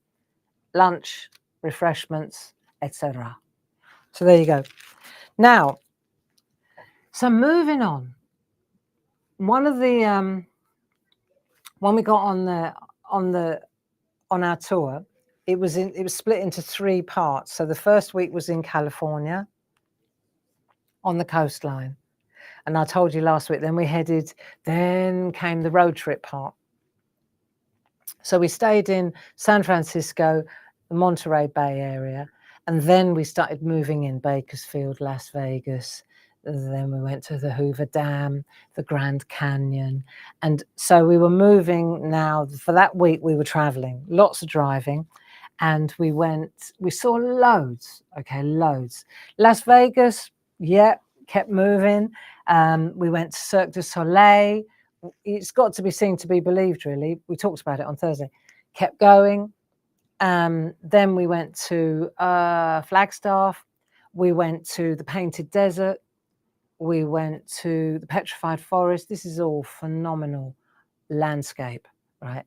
lunch, refreshments, etc. So there you go. Now, so moving on. One of the when we got on our tour, it was split into 3 parts. So the first week was in California on the coastline. And I told you last week, then came the road trip part. So we stayed in San Francisco, the Monterey Bay area, and then we started moving in Bakersfield, Las Vegas. Then we went to the Hoover Dam, the Grand Canyon. And so we were moving now. For that week, we were traveling, lots of driving. And we saw loads, okay, loads. Las Vegas, yeah, kept moving. We went to Cirque du Soleil. It's got to be seen to be believed, really. We talked about it on Thursday. Kept going. Then we went to Flagstaff. We went to the Painted Desert. We went to the Petrified Forest. This is all phenomenal landscape, right?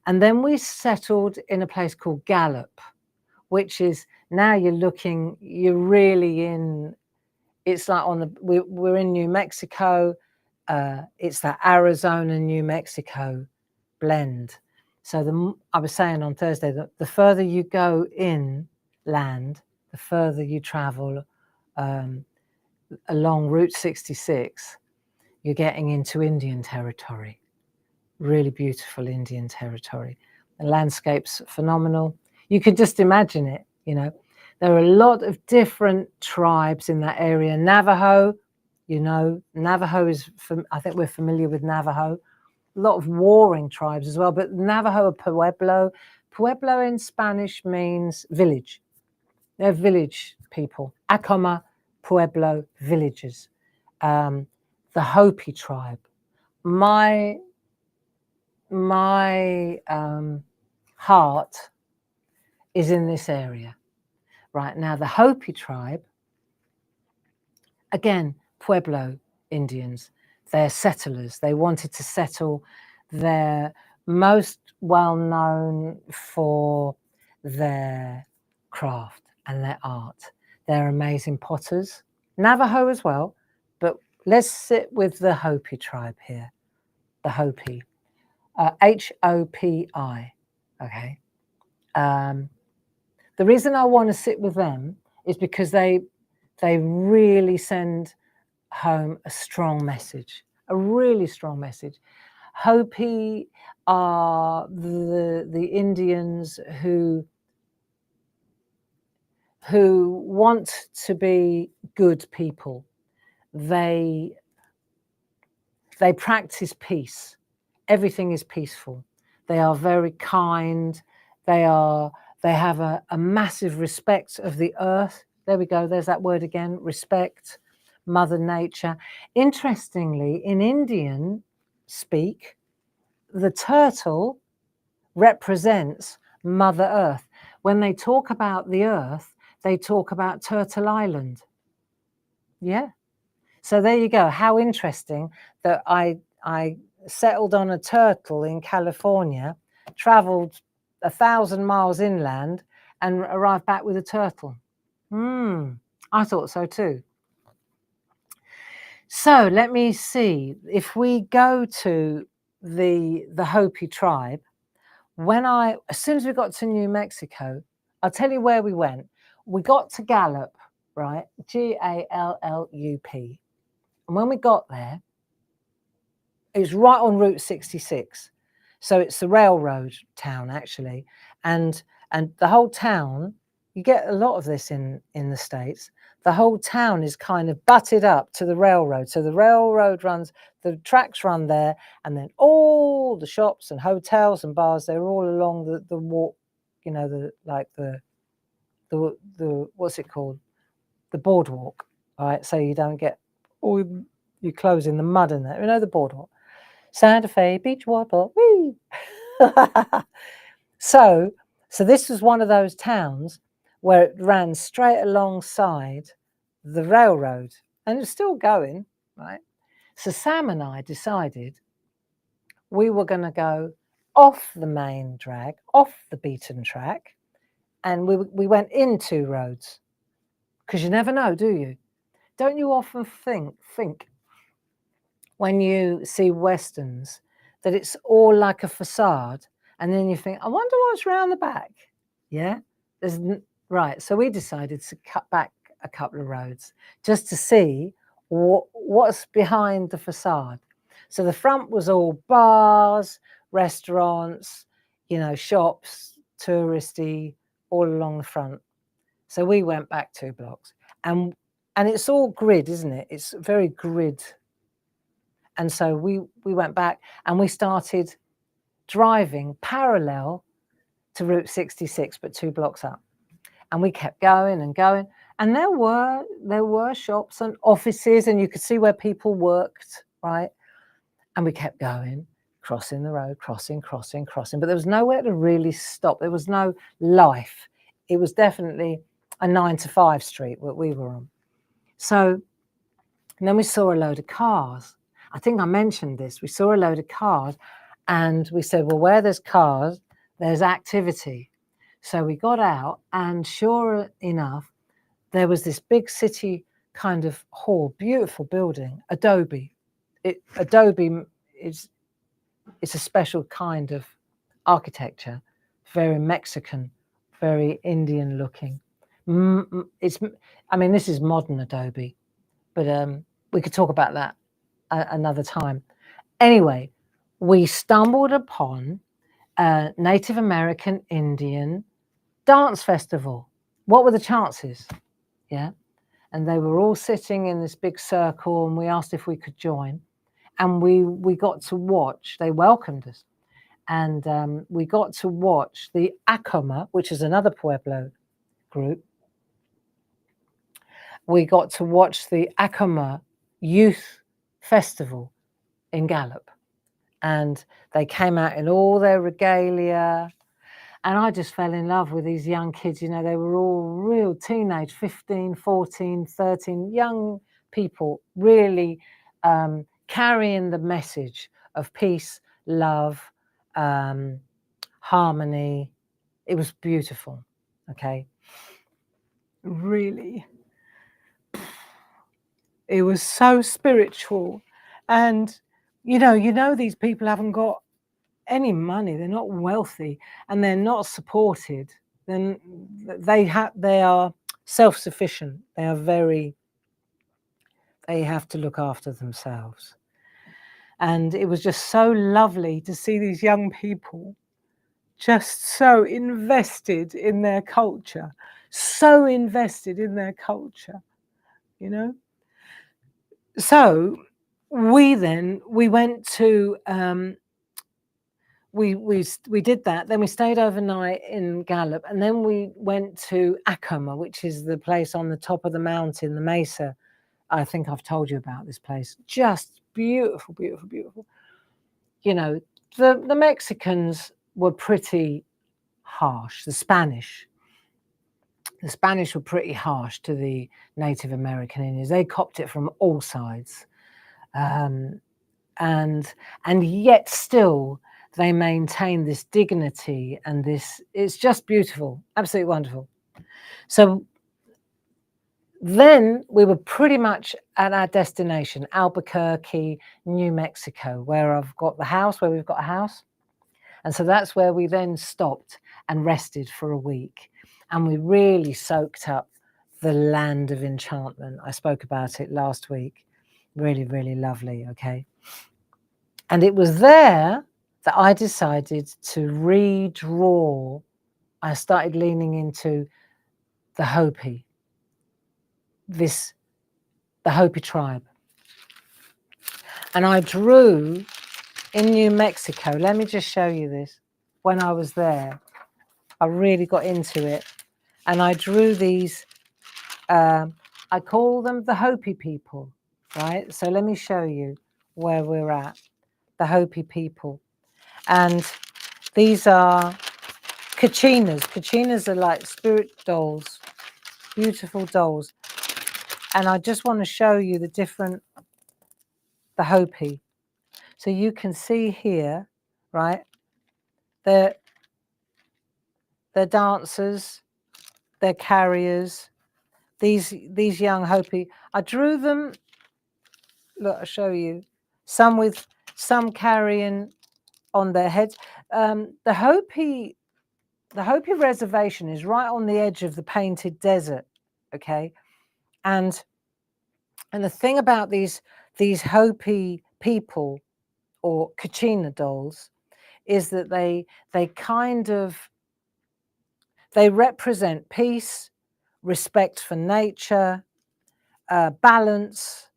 And then we settled in a place called Gallup, which is now you're really in, it's like we're in New Mexico. It's that Arizona, New Mexico blend. So I was saying on Thursday that the further you go inland, the further you travel along Route 66, you're getting into Indian territory. Really beautiful Indian territory. The landscape's phenomenal. You could just imagine it, you know. There are a lot of different tribes in that area. Navajo, you know, Navajo I think we're familiar with Navajo. A lot of warring tribes as well, but Navajo are Pueblo. Pueblo in Spanish means village. They're village people. Acoma, Pueblo, villagers. The Hopi tribe. My heart is in this area. Right now, the Hopi tribe, again, Pueblo Indians, they're settlers. They wanted to settle. They're most well known for their craft and their art. They're amazing potters. Navajo as well, but let's sit with the Hopi tribe here. The Hopi, H-O-P-I, okay? The reason I want to sit with them is because they really send home a strong message, a really strong message. Hopi are the Indians who want to be good people. They practice peace. Everything is peaceful. They are very kind. They have a massive respect of the earth. There we go. There's that word again, respect, Mother Nature. Interestingly, in Indian speak, the turtle represents Mother Earth. When they talk about the earth, they talk about Turtle Island. Yeah. So there you go. How interesting that I settled on a turtle in California, traveled 1,000 miles inland and arrived back with a turtle. I thought so too. So let me see, if we go to the Hopi tribe, as soon as we got to New Mexico, I'll tell you where we went. We got to Gallup, right? Gallup. And when we got there, it was right on Route 66. So it's the railroad town, actually. And the whole town, you get a lot of this in the States, the whole town is kind of butted up to the railroad. So the railroad runs, the tracks run there, and then all the shops and hotels and bars, they're all along the walk, you know, the what's it called? The boardwalk, right? So you don't get all your clothes in the mud in there, you know, the boardwalk. Santa Fe Beach Boardwalk, woo! So this was one of those towns where it ran straight alongside the railroad, and it's still going, right? So Sam and I decided we were going to go off the main drag, off the beaten track, and we went in 2 roads, because you never know, do you? Don't you often think when you see westerns that it's all like a facade, and then you think, I wonder what's round the back. Yeah, right. So we decided to cut back a couple of roads just to see what's behind the facade. So the front was all bars, restaurants, you know, shops, touristy, all along the front. So we went back 2 blocks, and it's all grid, isn't it? It's very grid. And so we went back and we started driving parallel to Route 66, but 2 blocks up. And we kept going and going. And there were shops and offices, and you could see where people worked, right? And we kept going, crossing the road, crossing. But there was nowhere to really stop. There was no life. It was definitely a 9-to-5 street that we were on. So, and then we saw a load of cars. I think I mentioned this. We saw a load of cars, and we said, well, where there's cars, there's activity. So we got out, and sure enough, there was this big city kind of hall, beautiful building, Adobe. Adobe it's a special kind of architecture, very Mexican, very Indian looking. I mean, this is modern Adobe, but we could talk about that another time. Anyway, we stumbled upon a Native American Indian dance festival. What were the chances? Yeah. And they were all sitting in this big circle, and we asked if we could join. And we got to watch, they welcomed us. And we got to watch the Acoma, which is another Pueblo group. We got to watch the Acoma Youth Festival in Gallup. And they came out in all their regalia. And I just fell in love with these young kids. You know, they were all real teenage, 15, 14, 13, young people, really carrying the message of peace, love, harmony. It was beautiful, okay? Really. It was so spiritual. And, you know, these people haven't got any money, they're not wealthy, and they're not supported. Then they are self-sufficient. They have to look after themselves. And it was just so lovely to see these young people just so invested in their culture, you know. So we went to we did that. Then we stayed overnight in Gallup, and then we went to Acoma, which is the place on the top of the mountain, the mesa. I think I've told you about this place. Just beautiful, beautiful, beautiful. You know, the Mexicans were pretty harsh. The Spanish were pretty harsh to the Native American Indians. They copped it from all sides. and yet still they maintain this dignity and this, it's just beautiful, absolutely wonderful. So then we were pretty much at our destination, Albuquerque, New Mexico, where I've got the house, where we've got a house. And so that's where we then stopped and rested for a week. And we really soaked up the land of enchantment. I spoke about it last week. Really, really lovely, okay? And it was there that I decided to redraw. I started leaning into the Hopi, the Hopi tribe. And I drew in New Mexico. Let me just show you this. When I was there, I really got into it. And I drew these, I call them the Hopi people, right? So let me show you where we're at, the Hopi people. And these are kachinas. Kachinas are like spirit dolls, beautiful dolls. And I just want to show you the Hopi. So you can see here, right? They're dancers, they're carriers. These young Hopi, I drew them. Look, I'll show you. Some carrying on their heads. The Hopi reservation is right on the edge of the Painted Desert, okay? And the thing about these Hopi people or Kachina dolls is that they represent peace, respect for nature, balance,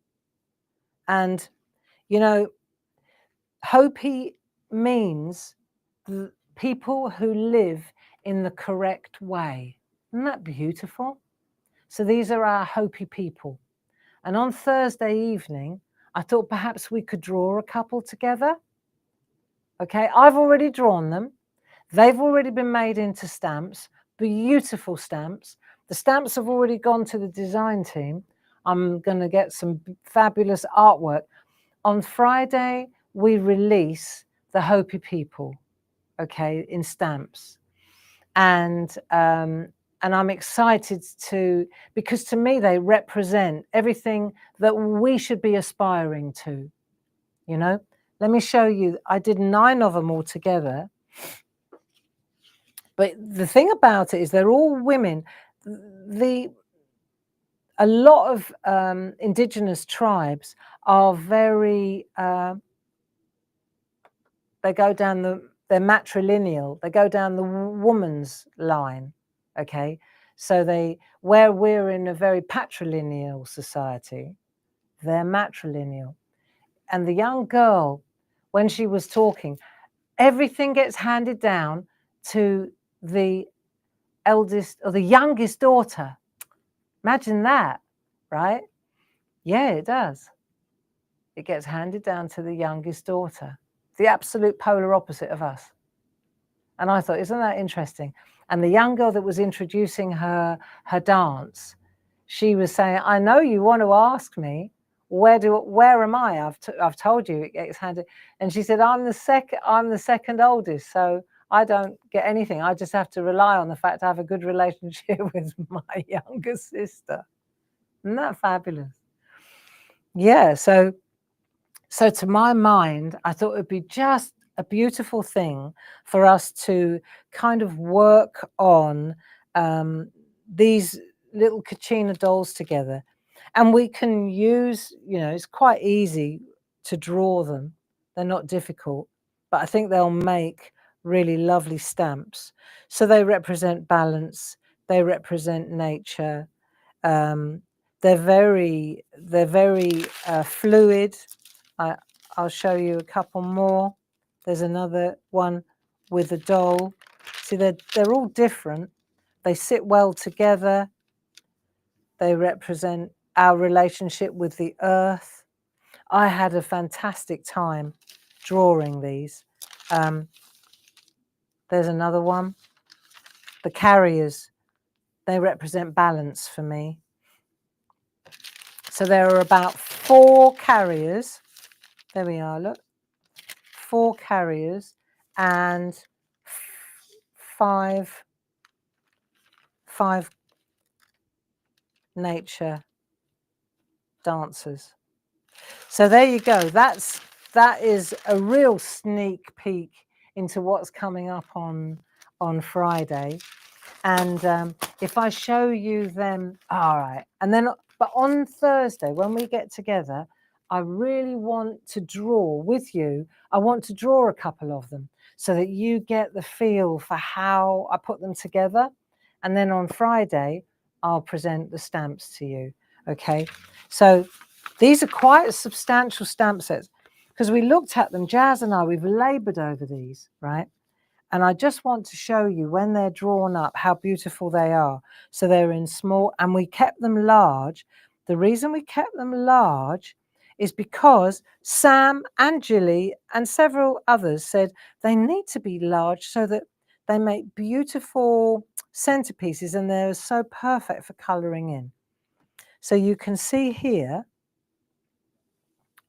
and you know, Hopi means people who live in the correct way. Isn't that beautiful? So these are our Hopi people. And on Thursday evening, I thought perhaps we could draw a couple together. Okay, I've already drawn them. They've already been made into stamps, beautiful stamps. The stamps have already gone to the design team. I'm going to get some fabulous artwork. On Friday, we release the Hopi people, okay, in stamps. And I'm excited because to me, they represent everything that we should be aspiring to, you know. Let me show you. I did 9 of them all together. But the thing about it is they're all women. A lot of indigenous tribes are very, they go down they're matrilineal. They go down the woman's line, okay? So where we're in a very patrilineal society, they're matrilineal. And the young girl, when she was talking, everything gets handed down to the eldest or the youngest daughter. Imagine that, right? Yeah, it does. It gets handed down to the youngest daughter, the absolute polar opposite of us. And I thought, isn't that interesting? And the young girl that was introducing her dance, she was saying, I know you want to ask me, where am I? I've told you it gets handed. And she said, I'm the second oldest, so I don't get anything. I just have to rely on the fact I have a good relationship with my younger sister. Isn't that fabulous? Yeah, so to my mind, I thought it would be just a beautiful thing for us to kind of work on these little Kachina dolls together. And we can use, it's quite easy to draw them. They're not difficult, but I think they'll make really lovely stamps. So they represent balance, they represent nature. They're very fluid. I'll show you a couple more. There's another one with a doll. See, they're all different. They sit well together. They represent our relationship with the earth. I had a fantastic time drawing these. There's another one. The carriers, they represent balance for me. So there are about 4 carriers There we are, look. 4 carriers and 5 nature dancers. So there you go. That is a real sneak peek into what's coming up on Friday. And if I show you them, all right. And then, but on Thursday when we get together, I really want to draw with you. I want to draw a couple of them so that you get the feel for how I put them together. And then on Friday, I'll present the stamps to you. Okay. So these are quite substantial stamp sets because we looked at them, Jazz and I, we've labored over these, right? And I just want to show you when they're drawn up, how beautiful they are. So they're in small, and we kept them large. The reason we kept them large is because Sam and Jilly and several others said they need to be large so that they make beautiful centerpieces and they're so perfect for coloring in. So you can see here,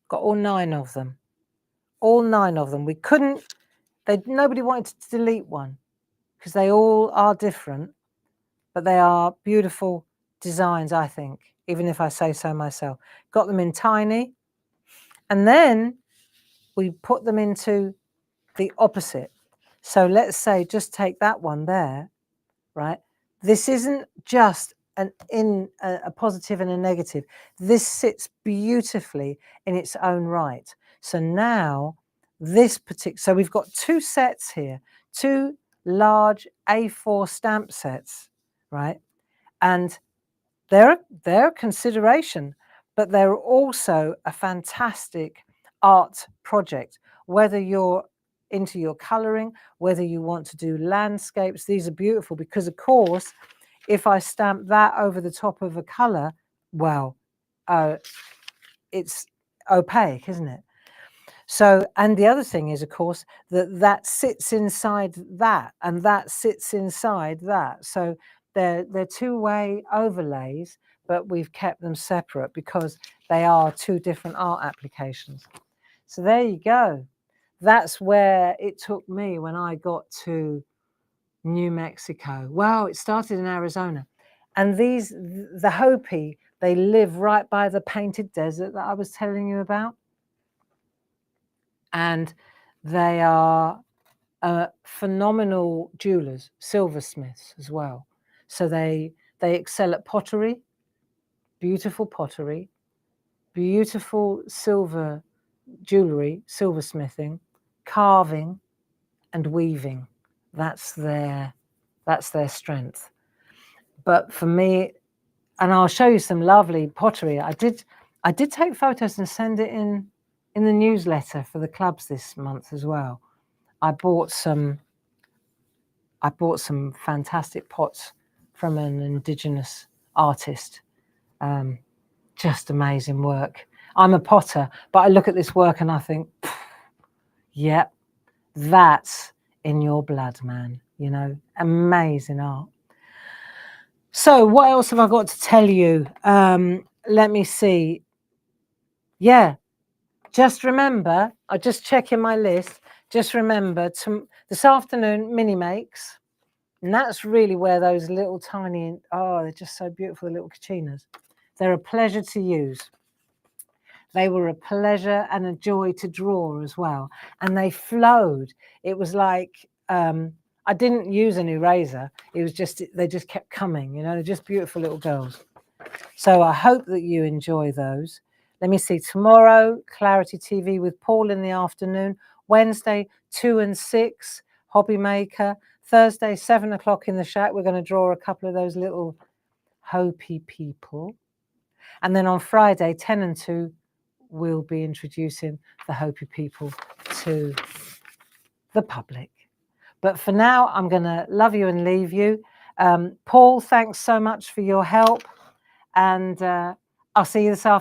got all 9 of them. All 9 of them. We couldn't, nobody wanted to delete one because they all are different, but they are beautiful designs, I think, even if I say so myself. Got them in tiny, and then we put them into the opposite. So let's say, just take that one there, right? This isn't just a positive and a negative. This sits beautifully in its own right. So now this particular, so we've got 2 sets here, 2 large A4 stamp sets, right? And they're a consideration, but they're also a fantastic art project, whether you're into your coloring, whether you want to do landscapes. These are beautiful because, of course, if I stamp that over the top of a color, well, it's opaque, isn't it? So, and the other thing is, of course, that sits inside that, and that sits inside that. So they're 2-way overlays, but we've kept them separate because they are 2 different art applications. So there you go. That's where it took me when I got to New Mexico. Well, it started in Arizona. And the Hopi, they live right by the painted desert that I was telling you about. And they are phenomenal jewelers, silversmiths as well. So they excel at pottery, beautiful silver jewelry, silversmithing, carving, and weaving. That's their strength. But for me, and I'll show you some lovely pottery. I did take photos and send it in the newsletter for the clubs this month as well. I bought some fantastic pots from an indigenous artist. Just amazing work. I'm a potter, but I look at this work and I think, yeah, that's in your blood, man. You know, amazing art. So what else have I got to tell you? Let me see. Yeah, just remember, I just checking my list. Just remember, this afternoon, mini makes. And that's really where those little tiny, oh, they're just so beautiful, the little kachinas. They're a pleasure to use. They were a pleasure and a joy to draw as well. And they flowed. It was like, I didn't use an eraser. It was just, they just kept coming, you know, they're just beautiful little girls. So I hope that you enjoy those. Let me see, tomorrow, Clarity TV with Paul in the afternoon. Wednesday, 2 and 6, Hobby Maker. Thursday, 7 o'clock in the SHAC. We're going to draw a couple of those little Hopi people. And then on Friday, 10 and 2, we'll be introducing the Hopi people to the public. But for now, I'm going to love you and leave you. Paul, thanks so much for your help. And I'll see you this afternoon.